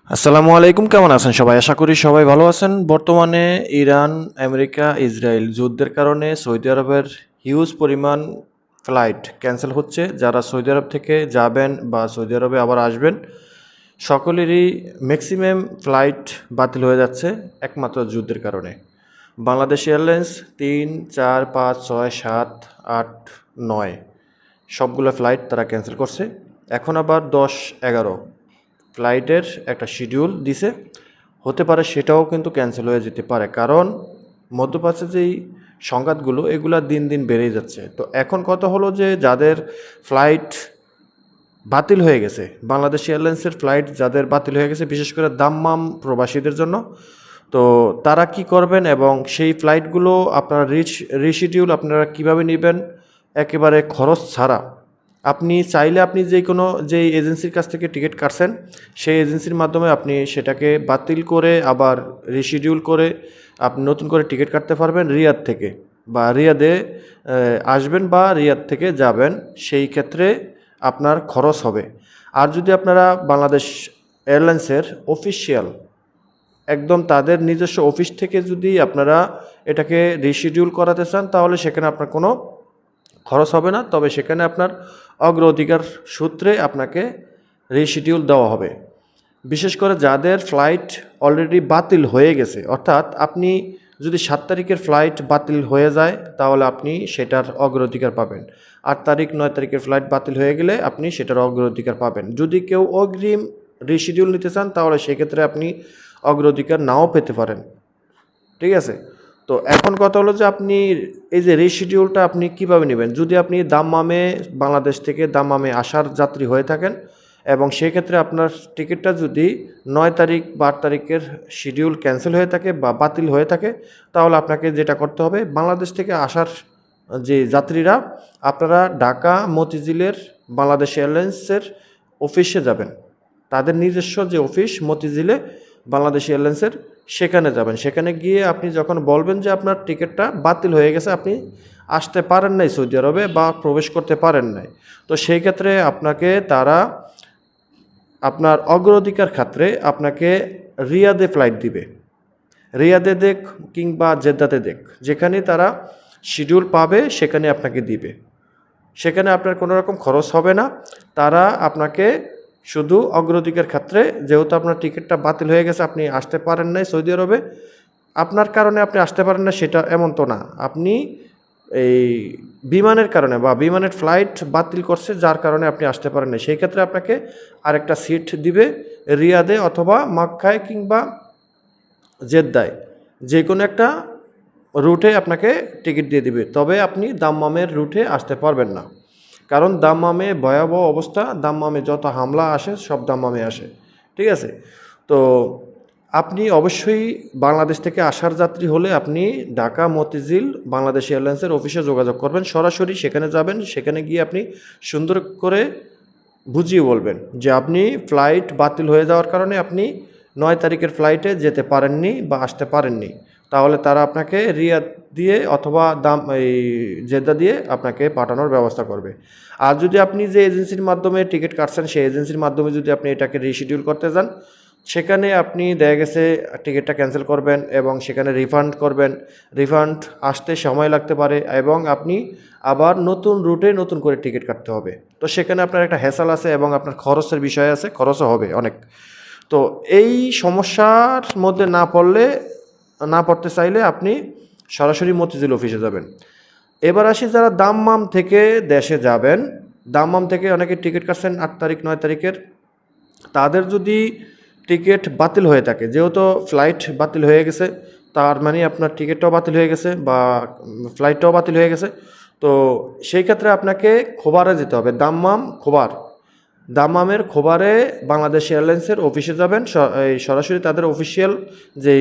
আসসালামু আলাইকুম, কেমন আছেন সবাই? আশা করি সবাই ভালো আছেন। বর্তমানে ইরান, আমেরিকা, ইসরায়েল যুদ্ধের কারণে সৌদি আরবের হিউজ পরিমাণ ফ্লাইট ক্যান্সেল হচ্ছে। যারা সৌদি আরব থেকে যাবেন বা সৌদি আরবে আবার আসবেন, সকলেরই ম্যাক্সিমাম ফ্লাইট বাতিল হয়ে যাচ্ছে একমাত্র যুদ্ধের কারণে। বাংলাদেশ এয়ারলাইন্স ৩, ৪, ৫, ৬, ৭, ৮, ৯ সবগুলো ফ্লাইট তারা ক্যান্সেল করছে। এখন আবার ১০, ১১ ফ্লাইটের একটা শিডিউল দিছে, হতে পারে সেটাও কিন্তু ক্যান্সেল হয়ে যেতে পারে, কারণ মধ্যপ্রাচ্যে যেই সংঘাতগুলো এগুলা দিন দিন বেড়েই যাচ্ছে। তো এখন কথা হলো যে যাদের ফ্লাইট বাতিল হয়ে গেছে, বাংলাদেশ এয়ারলাইন্সের ফ্লাইট যাদের বাতিল হয়ে গেছে, বিশেষ করে দাম্মাম প্রবাসীদের জন্য, তো তারা কি করবেন এবং সেই ফ্লাইটগুলো আপনারা রিশিডিউল আপনারা কিভাবে নেবেন একেবারে খরচ ছাড়া। আপনি চাইলে আপনি যেই এজেন্সির কাছ থেকে টিকিট কাটছেন সেই এজেন্সির মাধ্যমে আপনি সেটাকে বাতিল করে আবার রিশিডিউল করে আপনি নতুন করে টিকিট কাটতে পারবেন রিয়াদ থেকে, বা রিয়াদে আসবেন বা রিয়াদ থেকে যাবেন, সেই ক্ষেত্রে আপনার খরচ হবে। আর যদি আপনারা বাংলাদেশ এয়ারলাইন্সের অফিসিয়াল একদম তাদের নিজস্ব অফিস থেকে যদি আপনারা এটাকে রিশিডিউল করাতে চান, তাহলে সেখানে আপনার কোনো খরচ হবে না, তবে সেখানে আপনার অগ্রাধিকার সূত্রে আপনাকে রিশিডিউল দেওয়া হবে। বিশেষ করে যাদের ফ্লাইট অলরেডি বাতিল হয়ে গেছে, অর্থাৎ আপনি যদি ৭ তারিখের ফ্লাইট বাতিল হয়ে যায় তাহলে আপনি সেটার অগ্রাধিকার পাবেন। ৮ তারিখ, ৯ তারিখের ফ্লাইট বাতিল হয়ে গেলে আপনি সেটার অগ্রাধিকার পাবেন। যদি কেউ অগ্রিম রিশিডিউল নিতে চান তাহলে সেক্ষেত্রে আপনি অগ্রাধিকার নাও পেতে পারেন। ঠিক আছে? তো এখন কথা হলো যে আপনি এই যে রিশিডিউলটা আপনি কিভাবে নেবেন? যদি আপনি দাম্মামে বাংলাদেশ থেকে দাম্মামে আসার যাত্রী হয়ে থাকেন এবং সেক্ষেত্রে আপনার টিকিটটা যদি ৯ তারিখ বা ৮ তারিখের শিডিউল ক্যান্সেল হয়ে থাকে বা বাতিল হয়ে থাকে, তাহলে আপনাকে যেটা করতে হবে, বাংলাদেশ থেকে আসার যে যাত্রীরা আপনারা ঢাকা মতিঝিলের বাংলাদেশ এয়ারলাইন্সের অফিসে যাবেন। তাদের নিজস্ব যে অফিস মতিঝিলে বাংলাদেশ এয়ারলাইন্সের, সেখানে যাবেন। সেখানে গিয়ে আপনি যখন বলবেন যে আপনার টিকিটটা বাতিল হয়ে গেছে, আপনি আসতে পারেন নাই সৌদি আরবে বা প্রবেশ করতে পারেন নাই, তো সেই ক্ষেত্রে আপনাকে তারা আপনার অগ্রাধিকার ক্ষেত্রে আপনাকে রিয়াদে ফ্লাইট দিবে। রিয়াদে দেখ কিংবা জেদ্দাতে দেখ, যেখানে তারা শিডিউল পাবে সেখানে আপনাকে দিবে। সেখানে আপনার কোনো রকম খরচ হবে না। তারা আপনাকে শুধু অগ্রাধিকার ক্ষেত্রে, যেহেতু আপনার টিকিটটা বাতিল হয়ে গেছে, আপনি আসতে পারেন নাই সৌদি আরবে, আপনার কারণে আপনি আসতে পারেন না সেটা এমন তো না, আপনি এই বিমানের কারণে বা বিমানের ফ্লাইট বাতিল করছে যার কারণে আপনি আসতে পারেন না, সেই ক্ষেত্রে আপনাকে আরেকটা সিট দিবে রিয়াদে অথবা মক্কায় কিংবা জেদ্দায়, যে কোনো একটা রুটে আপনাকে টিকিট দিয়ে দিবে। তবে আপনি দাম্মামের রুটে আসতে পারবেন না, কারণ দাম্মামে ভয়াবহ অবস্থা। দাম্মামে যত হামলা আসে সব দাম্মামে আসে। ঠিক আছে? তো আপনি অবশ্যই বাংলাদেশ থেকে আসার যাত্রী হলে আপনি ঢাকা মতিঝিল বাংলাদেশ এয়ারলাইন্সের অফিসে যোগাযোগ করবেন, সরাসরি সেখানে যাবেন। সেখানে গিয়ে আপনি সুন্দর করে বুঝিয়ে বলবেন যে আপনি ফ্লাইট বাতিল হয়ে যাওয়ার কারণে আপনি ৯ তারিখের ফ্লাইটে যেতে পারেননি বা আসতে পারেননি, তাহলে তারা আপনাকে রিয়াদ দিয়ে অথবা জেদ্দা দিয়ে আপনাকে পাঠানোর ব্যবস্থা করবে। আর যদি আপনি যে এজেন্সির মাধ্যমে টিকিট কাটছেন সেই এজেন্সির মাধ্যমে যদি আপনি এটাকে রিশিডিউল করতে যান, সেখানে আপনি দেখা গেছে টিকিটটা ক্যান্সেল করবেন এবং সেখানে রিফান্ড করবেন। রিফান্ড আসতে সময় লাগতে পারে এবং আপনি আবার নতুন রুটে নতুন করে টিকিট কাটতে হবে। তো সেখানে আপনার একটা হ্যাসেল আছে এবং আপনার খরচের বিষয় আছে, খরচও হবে অনেক। তো এই সমস্যার মধ্যে না পড়তে চাইলে আপনি সরাসরি মতিঝিল অফিসে যাবেন। এবার আসি যারা দাম্মাম থেকে দেশে যাবেন, দাম্মাম থেকে অনেকে টিকিট কাটছেন ৮ তারিখ, ৯ তারিখের, তাদের যদি টিকিট বাতিল হয়ে থাকে, যেহেতু ফ্লাইট বাতিল হয়ে গেছে, তার মানে আপনার টিকিটটাও বাতিল হয়ে গেছে বা ফ্লাইটটাও বাতিল হয়ে গেছে, তো সেই ক্ষেত্রে আপনাকে খোবারে যেতে হবে। দাম্মামের খোবারে বাংলাদেশ এয়ারলাইন্সের অফিসে যাবেন। সরাসরি তাদের অফিসিয়াল যে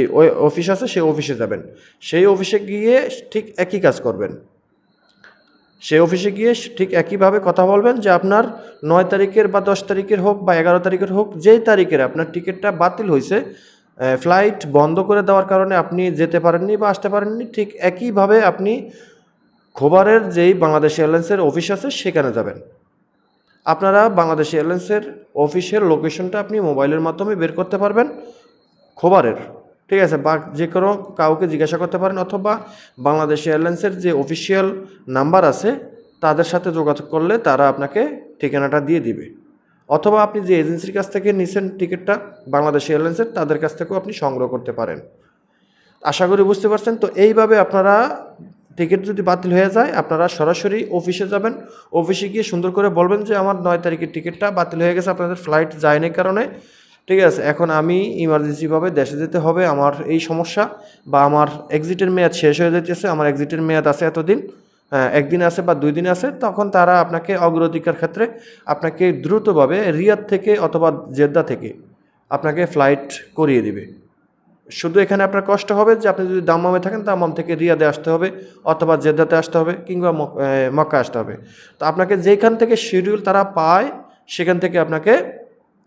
অফিস আছে সেই অফিসে যাবেন। সেই অফিসে গিয়ে ঠিক একই কাজ করবেন। সেই অফিসে গিয়ে ঠিক একইভাবে কথা বলবেন যে আপনার ৯ তারিখের বা ১০ তারিখের হোক বা ১১ তারিখের হোক, যেই তারিখের আপনার টিকিটটা বাতিল হয়েছে, ফ্লাইট বন্ধ করে দেওয়ার কারণে আপনি যেতে পারেননি বা আসতে পারেননি, ঠিক একইভাবে আপনি খোবারের যেই বাংলাদেশ এয়ারলাইন্সের অফিস আছে সেখানে যাবেন। আপনারা বাংলাদেশ এয়ারলাইন্সের অফিসিয়াল লোকেশনটা আপনি মোবাইলের মাধ্যমে বের করতে পারবেন খোবারের, ঠিক আছে, বা যে কোনো কাউকে জিজ্ঞাসা করতে পারেন, অথবা বাংলাদেশ এয়ারলাইন্সের যে অফিসিয়াল নাম্বার আছে তাদের সাথে যোগাযোগ করলে তারা আপনাকে ঠিকানাটা দিয়ে দিবে, অথবা আপনি যে এজেন্সির কাছ থেকে নিছেন টিকিটটা বাংলাদেশ এয়ারলাইন্সের তাদের কাছ থেকেও আপনি সংগ্রহ করতে পারেন। আশা করি বুঝতে পারছেন। তো এইভাবে আপনারা টিকিট যদি বাতিল হয়ে যায় আপনারা সরাসরি অফিসে যাবেন, অফিসে গিয়ে সুন্দর করে বলবেন যে আমার 9 তারিখের টিকিটটা বাতিল হয়ে গেছে, আপনাদের ফ্লাইট যায়নি কারণে, ঠিক আছে, এখন আমি ইমার্জেন্সিভাবে দেশে যেতে হবে, আমার এই সমস্যা, বা আমার এক্সিটের মেয়াদ শেষ হয়ে যেতেছে, আমার এক্সিটের মেয়াদ আছে এতদিন, একদিন আছে বা 2 দিন আছে, তখন তারা আপনাকে অগ্রাধিকার ক্ষেত্রে আপনাকে দ্রুতভাবে রিয়াদ থেকে অথবা জেদ্দা থেকে আপনাকে ফ্লাইট করিয়ে দিবে। শুধু এখানে আপনার কষ্ট হবে যে আপনি যদি দাম্মামে থাকেন দাম্মাম থেকে রিয়াদে আসতে হবে, অথবা জেদ্দাতে আসতে হবে, কিংবা মক্কা আসতে হবে। তো আপনাকে যেখান থেকে শিডিউল তারা পায় সেখান থেকে আপনাকে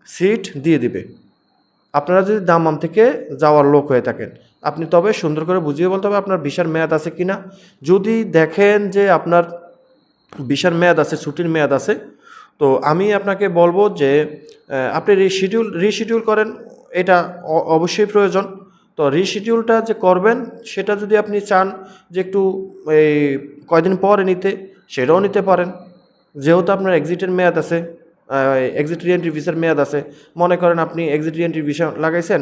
সিট দিয়ে দিবে। আপনারা যদি দাম্মাম থেকে যাওয়ার লোক হয়ে থাকেন আপনি তবে সুন্দর করে বুঝিয়ে বলতে হবে আপনার ভিসার মেয়াদ আছে কি না। যদি দেখেন যে আপনার ভিসার মেয়াদ আছে, ছুটির মেয়াদ আছে, তো আমি আপনাকে বলবো যে আপনি রিশিডিউল করেন, এটা অবশ্যই প্রয়োজন। তো রিশিডিউলটা যে করবেন সেটা যদি আপনি চান যে একটু এই কয়দিন পরে নিতে, সেটাও নিতে পারেন, যেহেতু আপনার এক্সিটের মেয়াদ আছে, এক্সিট রিএন্ট্রি ভিসার মেয়াদ আছে। মনে করেন আপনি এক্সিট রিএন্ট্রি ভিসা লাগাইছেন,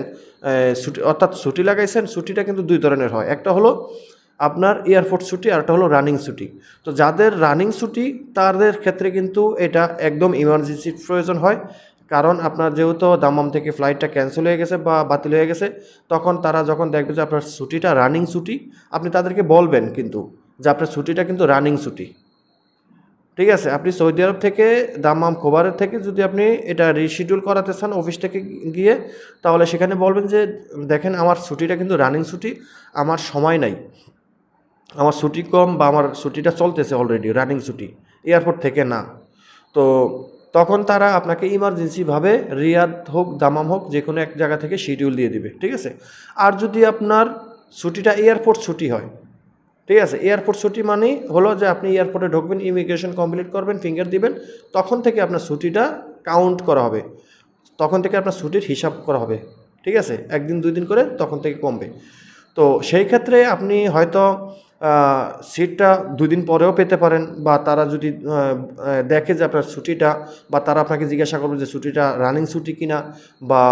ছুটি অর্থাৎ ছুটি লাগাইছেন, ছুটিটা কিন্তু 2 ধরনের হয়, একটা হলো আপনার এয়ারপোর্ট ছুটি আর একটা হলো রানিং ছুটি। তো যাদের রানিং ছুটি তাদের ক্ষেত্রে কিন্তু এটা একদম ইমার্জেন্সি প্রয়োজন হয়, কারণ আপনার যেহেতু দাম্মাম থেকে ফ্লাইটটা ক্যান্সেল হয়ে গেছে বা বাতিল হয়ে গেছে, তখন তারা যখন দেখবে যে আপনার ছুটিটা রানিং ছুটি, আপনি তাদেরকে বলবেন কিন্তু যে আপনার ছুটিটা কিন্তু রানিং ছুটি, ঠিক আছে। আপনি সৌদি আরব থেকে দাম্মাম খোবারের থেকে যদি আপনি এটা রিশিডিউল করাতে চান অফিস থেকে গিয়ে, তাহলে সেখানে বলবেন যে দেখেন আমার ছুটিটা কিন্তু রানিং ছুটি, আমার সময় নাই, আমার ছুটি কম, বা আমার ছুটিটা চলতেছে অলরেডি রানিং ছুটি, এয়ারপোর্ট থেকে না। তো তখন তারা আপনাকে ইমার্জেন্সিভাবে রিয়াদ হোক দামাম হোক যে কোনো এক জায়গা থেকে শিডিউল দিয়ে দিবে, ঠিক আছে। আর যদি আপনার ছুটিটা এয়ারপোর্ট ছুটি হয়, ঠিক আছে, এয়ারপোর্ট ছুটি মানে হলো যে আপনি এয়ারপোর্টে ঢুকবেন, ইমিগ্রেশন কমপ্লিট করবেন, ফিঙ্গার দিবেন, তখন থেকে আপনার ছুটিটা কাউন্ট করা হবে, তখন থেকে আপনার ছুটির হিসাব করা হবে, ঠিক আছে, 1 দিন 2 দিন করে তখন থেকে কমবে। তো সেই ক্ষেত্রে আপনি হয়তো সিটটা 2 দিন পরেও পেতে পারেন, বা তারা যদি দেখে যে আপনার ছুটিটা, বা তারা আপনাকে জিজ্ঞাসা করবে যে ছুটিটা রানিং ছুটি কিনা বা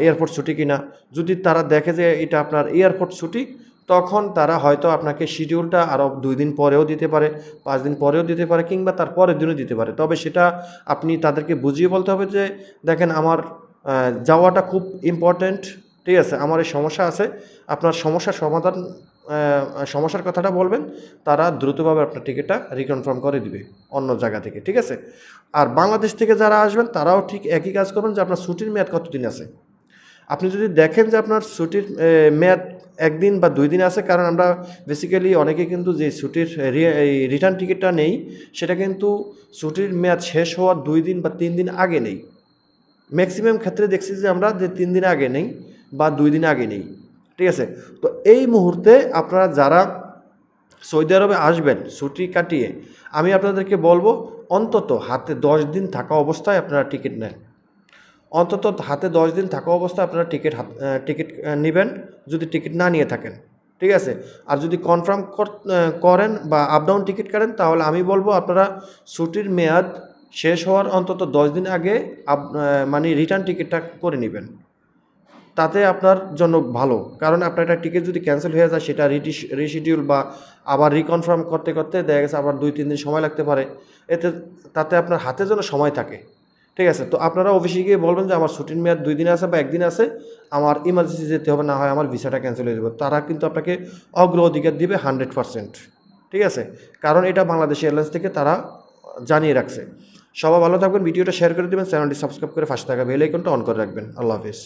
এয়ারপোর্ট ছুটি কিনা। যদি তারা দেখে যে এটা আপনার এয়ারপোর্ট ছুটি, তখন তারা হয়তো আপনাকে শিডিউলটা আরও 2 দিন পরেও দিতে পারে, 5 দিন পরেও দিতে পারে, কিংবা তার পরের দিনও দিতে পারে। তবে সেটা আপনি তাদেরকে বুঝিয়ে বলতে হবে যে দেখেন আমার যাওয়াটা খুব ইম্পর্ট্যান্ট, ঠিক আছে, আমার এই সমস্যা আছে, আপনার সমস্যার সমাধান, সমস্যার কথাটা বলবেন, তারা দ্রুতভাবে আপনার টিকিটটা রিকনফার্ম করে দিবে অন্য জায়গা থেকে, ঠিক আছে। আর বাংলাদেশ থেকে যারা আসবেন তারাও ঠিক একই কাজ করবেন যে আপনার ছুটির মেয়াদ কতদিন আছে। আপনি যদি দেখেন যে আপনার ছুটির মেয়াদ 1 দিন বা 2 দিন আছে, কারণ আমরা বেসিক্যালি অনেকে কিন্তু যে ছুটির রিটার্ন টিকিটটা নেই সেটা কিন্তু ছুটির মেয়াদ শেষ হওয়ার 2 দিন বা 3 দিন আগে নেই। ম্যাক্সিমাম ক্ষেত্রে দেখছি যে আমরা যে 3 দিন আগে নেই বা 2 দিন আগে নেই, ঠিক আছে। তো এই মুহূর্তে আপনারা যারা সৌদি আরবে আসবেন ছুটি কাটিয়ে, আমি আপনাদেরকে বলবো অন্তত হাতে 10 দিন থাকা অবস্থায় আপনারা টিকিট নেন, অন্তত হাতে 10 দিন থাকা অবস্থায় আপনারা টিকিট নেবেন যদি টিকিট না নিয়ে থাকেন, ঠিক আছে। আর যদি কনফার্ম করেন বা আপ ডাউন টিকিট কাটেন, তাহলে আমি বলবো আপনারা ছুটির মেয়াদ শেষ হওয়ার অন্তত 10 দিন আগে মানে রিটার্ন টিকিটটা করে নেবেন, তাতে আপনার জন্য ভালো। কারণ আপনার একটা টিকিট যদি ক্যান্সেল হয়ে যায় সেটা রিশিডিউল বা আবার রিকনফার্ম করতে করতে দেখা গেছে আবার 2-3 দিন সময় লাগতে পারে, তাতে আপনার হাতে যেন সময় থাকে, ঠিক আছে। তো আপনারা অফিসে গিয়ে বলবেন যে আমার ছুটির মেয়াদ 2 দিন আছে বা 1 দিন আছে, আমার ইমার্জেন্সি যেতে হবে, না হয় আমার ভিসাটা ক্যান্সেল হয়ে যাবে, তারা কিন্তু আপনাকে অগ্রাধিকার দিবে 100%, ঠিক আছে। কারণ এটা বাংলাদেশ এয়ারলাইন্স থেকে তারা জানিয়ে রাখছে। সবাই ভালো থাকবেন, ভিডিওটা শেয়ার করে দেবেন, চ্যানেলটি সাবস্ক্রাইব করে পাশে থাকা বেল আইকনটা অন করে রাখবেন। আল্লাহ হাফিজ।